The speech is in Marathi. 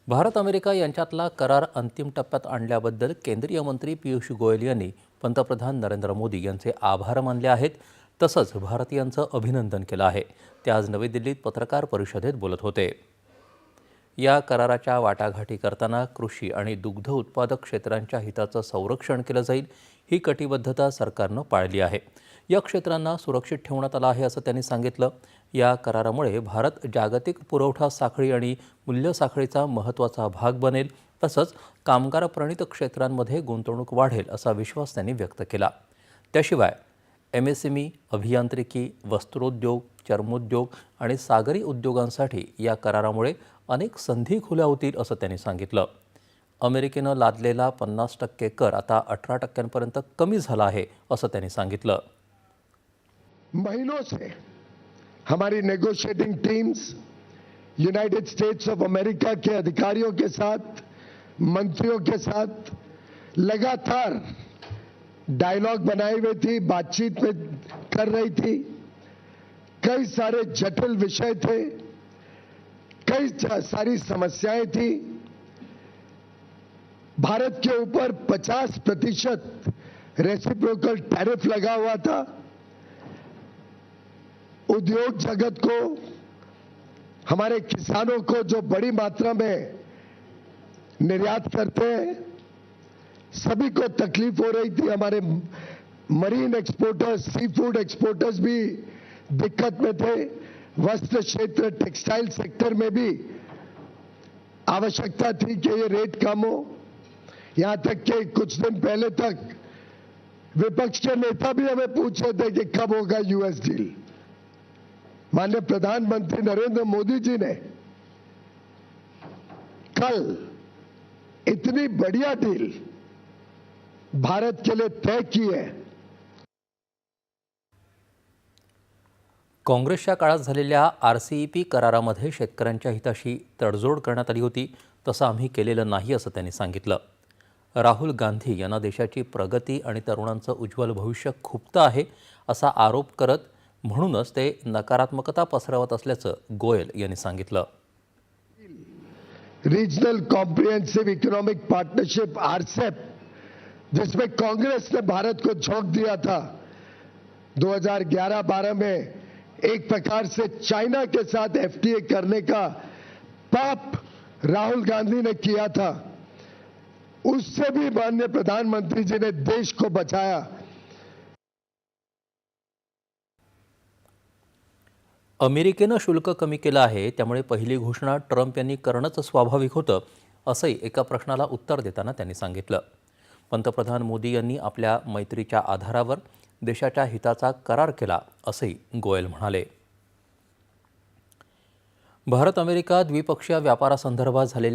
भारत अमेरिका यांच्यातला करार अंतिम टप्प्यात आणल्याबद्दल केंद्रीय मंत्री पियुष गोयल यांनी पंतप्रधान नरेंद्र मोदी यांचे आभार मानले आहेत. तसंच भारतीयांचं अभिनंदन केलं आहे. ते आज नवी दिल्लीत पत्रकार परिषदेत बोलत होते. या कराराच्या वाटाघाटी करताना कृषी आणि दुग्ध उत्पादक क्षेत्रांच्या हिताचं संरक्षण केलं जाईल, ही कटिबद्धता सरकारनं पाळली आहे. या क्षेत्रांना सुरक्षित ठेवण्यात आलं आहे असं त्यांनी सांगितलं. या करारामुळे भारत जागतिक पुरवठा साखळी आणि मूल्य साखळीचा महत्त्वाचा भाग बनेल. तसंच कामगार प्रणित क्षेत्रांमध्ये गुंतवणूक वाढेल असा विश्वास त्यांनी व्यक्त केला. त्याशिवाय MSME, अभियांत्रिकी, वस्त्रोद्योग, चर्मोद्योग आणि सागरी उद्योगांसाठी या करारामुळे अनेक संधी खुल्या होतील असं त्यांनी सांगितलं. अमेरिकेनं लादलेला 50% कर आता 18% कमी झाला आहे असं त्यांनी सांगितलं. महीनों से हमारी negotiating teams United States of America के अधिकारियों के साथ, मंत्रियों के साथ लगातार डायलॉग बनाए हुए थी, बातचीत में कर रही थी. कई सारे जटिल विषय थे, कई सारी समस्याएं थी. भारत के ऊपर 50% रेसिप्रोकल टैरिफ लगा हुआ था. उद्योग जगत को, हमारे किसानों को जो बड़ी मात्रा में निर्यात करते हैं, सभी को तकलीफ हो रही थी. हमारे marine exporters, sea food exporters भी दिक्कत में थे. वस्त्र क्षेत्र, टेक्सटाइल सेक्टर में भी आवश्यकता थी कि ये रेट कम हो. यहां तक कि कुछ दिन पहले तक विपक्ष के नेता भी हमें पूछ रहे थे कि कब होगा यूएस डील. माननीय प्रधानमंत्री नरेंद्र मोदी जी ने कल इतनी बढ़िया डील भारत के लिए तय की है. काँग्रेसच्या काळात झालेल्या RCEP करारामध्ये शेतकऱ्यांच्या हिताशी तडजोड करण्यात आली होती. तसं आम्ही केलेलं नाही असं त्यांनी सांगितलं. राहुल गांधी यांना देशाची प्रगती आणि तरुणांचं उज्ज्वल भविष्य खुपतं आहे असा आरोप करत म्हणूनच ते नकारात्मकता पसरवत असल्याचं गोयल यांनी सांगितलं. Regional comprehensive economic partnership RCEP, जिसमें कांग्रेस ने भारत को झोंक दिया था 2011-12 में, एक प्रकार से चाइना के साथ FTA करने का पाप राहुल गांधी ने किया था. उससे भी माननीय प्रधानमंत्री जी ने देश को बचाया. अमेरिकेनं शुल्क कमी केलं आहे, त्यामुळे पहिली घोषणा ट्रम्प यांनी करणंच स्वाभाविक होतं असंही एका प्रश्नाला उत्तर देताना त्यांनी सांगितलं. पंतप्रधान मोदी यांनी आपल्या मैत्रीच्या आधारावर देशाच्या हिताचा करार केला असंही गोयल म्हणाले. भारत अमेरिका द्विपक्षीय व्यापारासंदर्भात झालेल्या